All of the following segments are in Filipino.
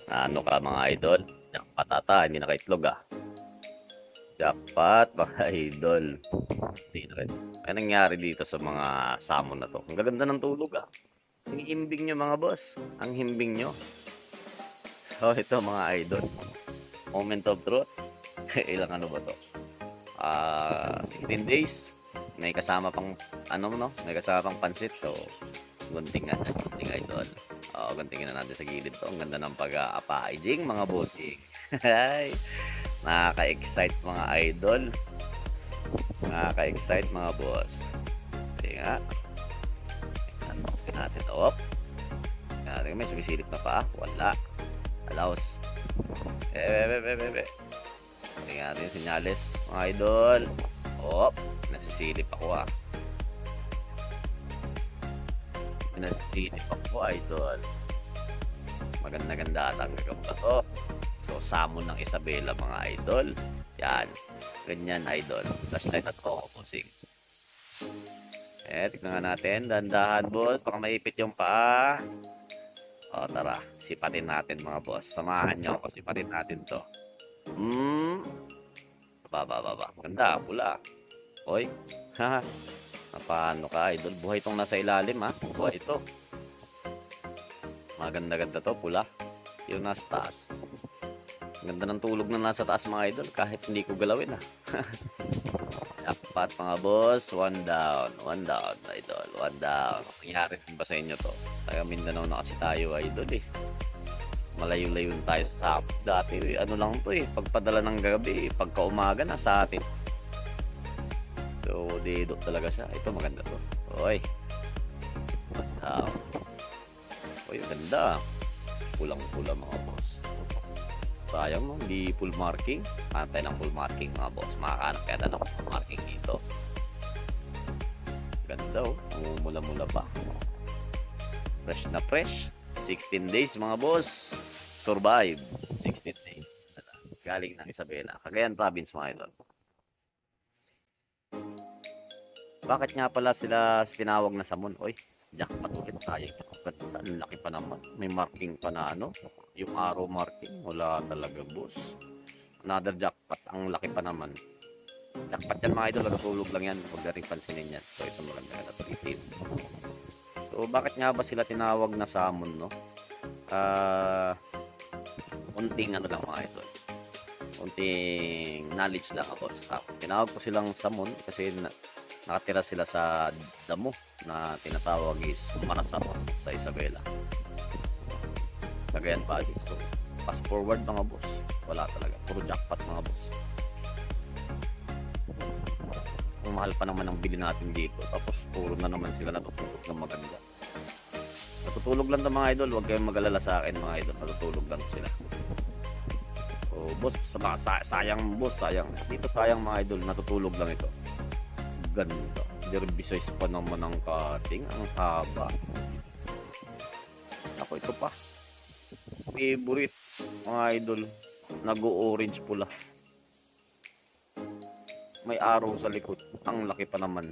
Ano ka mga idol? Jackpot ata, hindi nakaitlog ah. Jackpot mga idol. Hindi na rin. Ano nangyari dito sa mga salmon na to? Ang gaganda ng tulog ah. Ang himbing nyo mga boss. Ang himbing nyo. So ito mga idol. Moment of truth. Ilang ano ba to? 16 days. May kasama pang ano no? May kasama pang pansit. So gunting idol. Guntingin na natin sa gilid to. Ang ganda ng pag-apaijing mga bossing. Hay. Nakaka-excite mga idol. Nakaka-excite mga boss. Sige nga. Unboxin natin to. Op. May sumisilip na pa. Wala. Allows. Sige natin yung sinyales mga idol. Op. Nasisilip ako ah. Nasisilip ako idol. Maganda-ganda ata ang gagawin pa to. So, salmon ng Isabela mga idol. Yan. Ganyan idol. Flashlight at focusing. Tignan nga natin. Dandahan boss. Baka maipit yung paa. Tara. Sipatin natin mga boss. Samahan nyo ako. Sipatin natin to. Baba. Ganda. Pula. Oy. Haha. Paano ka idol? Buhay itong nasa ilalim ha. Buhay ito. Maganda-ganda to. Pula. Yung nasa taas. Ganda ng tulog na nasa taas mga idol kahit hindi ko galawin ah. Jackpot mga boss, one down idol, one down. Nangyari ba sa inyo to? Taga Mindanao na kasi tayo idol eh. Malayo-layo tayo sa sapot. Dati ano lang to eh, pagpadala ng gabi, pagka umaga na sa atin. So, dido talaga siya. Ito maganda to. Oy. One down. Oy, ganda. Pulang-pula mga boss. Sayang no, hindi full marking. Antay ng full marking mga boss. Makakanak kaya ng full marking dito. Ganda oh. Mula-mula pa. Fresh na fresh. 16 days mga boss. Survive. 16 days. Galing ng Isabela. Cagayan province mga idol. Bakit nga pala sila tinawag na samon? Oy, jackpot ulit tayo. Ang laki pa naman. May marking pa na ano. Yung arrow marking. Wala talaga boss. Another jackpot. Ang laki pa naman. Jackpot yan mga idol. Natulog lang yan. Huwag na rin pansinin yan. So ito maganda na tulitin. So bakit nga ba sila tinawag na salmon no? Unting ano lang mga idol. Unting knowledge lang about sa salmon. Tinawag ko silang salmon kasi nakatira sila sa damo na tinatawag is Marasamon sa Isabela. Cagayan Valley. So, fast forward mga boss. Wala talaga. Puro jackpot mga boss. Ang mahal pa naman ang bili natin dito. Tapos puro na naman sila natutulog ng maganda. Natutulog lang to mga idol. Huwag kayong mag-alala sa akin mga idol. Natutulog lang sila. So, boss, sayang boss, sayang. Dito sayang mga idol. Natutulog lang ito. Ganda. Derby size pa naman ang cutting. Ang haba. Ako ito pa. Favorite mga idol. Nag-orange pula. May arrow sa likod. Ang laki pa naman.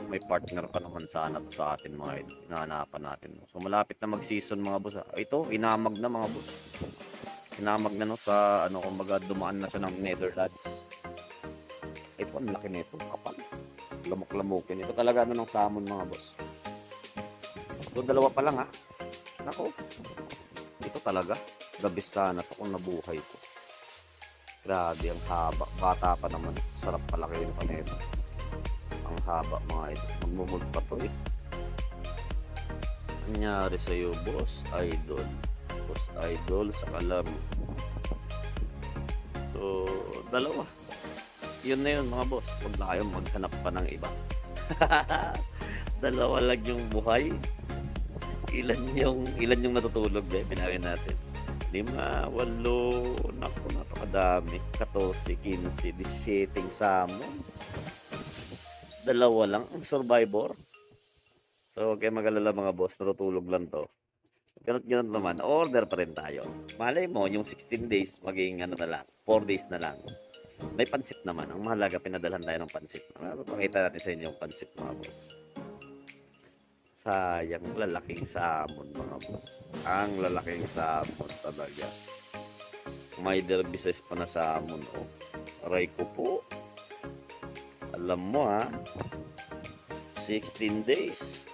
May partner pa naman sana to sa atin mga idol. Hinahanapan natin. So malapit na mag-season mga boss. Ito, inamag na mga boss. Inamag na no sa ano kumbaga dumaan na siya ng Netherlands. Ito, ang laki nito. Kapal. Lamok-lamokin. Ito talaga ano ng salmon mga boss. Ito, dalawa pa lang ha. Nako. Ito talaga. The best sana ito kung nabuhay ko. Grabe, ang haba. Bata pa naman. Sarap palaki yung panito. Ang haba mga ito. Magmumult pa to eh. Nangyari sa'yo, boss idol. Boss idol sa kalaro. So, dalawa. Yun na yun mga boss. Huwag na kayong maghanap pa ng iba. Dalawa lang yung buhay. Ilan yung natutulog eh. Pinawin natin. 5, 8, naku, napakadami. 14, 15, 17 salmon. Dalawa lang ang survivor. So, kaya mag-alala mga boss. Natutulog lang to. Ganun naman. Order pa rin tayo. Malay mo, yung 16 days, maging ano na lang. 4 days na lang. May pansit naman. Ang mahalaga, pinadalhan tayo ng pansit. Pakita natin sa inyo yung pansit mga boss. Sayang, lalaking salmon mga boss. Ang lalaking salmon talaga. May derby size pa na salmon, oh. Aray ko po. Alam mo ha, 16 days.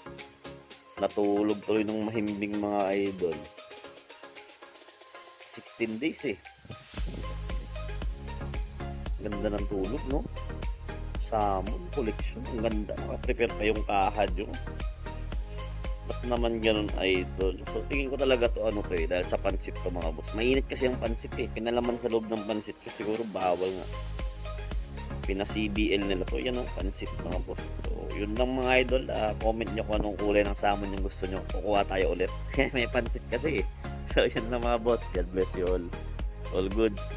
Natulog tuloy ng mahimbing mga idol. 16 days eh. Ganda ng tulog, no? Salmon collection. Ang ganda. Naka-prepare pa yung kahad yung. Ba't naman ganun, idol? So, tingin ko talaga to ano to eh. Dahil sa pansit to mga boss. Mainit kasi yung pansit eh. Pinalaman sa loob ng pansit kasi siguro bawal nga. Pina-CBL nila to. Yan o, pansit mga boss. So, yun lang mga idol. Comment nyo kung anong kulay ng salmon yung gusto nyo. Kukuha tayo ulit. May pansit kasi eh. So, yun lang mga boss. God bless you all. All goods.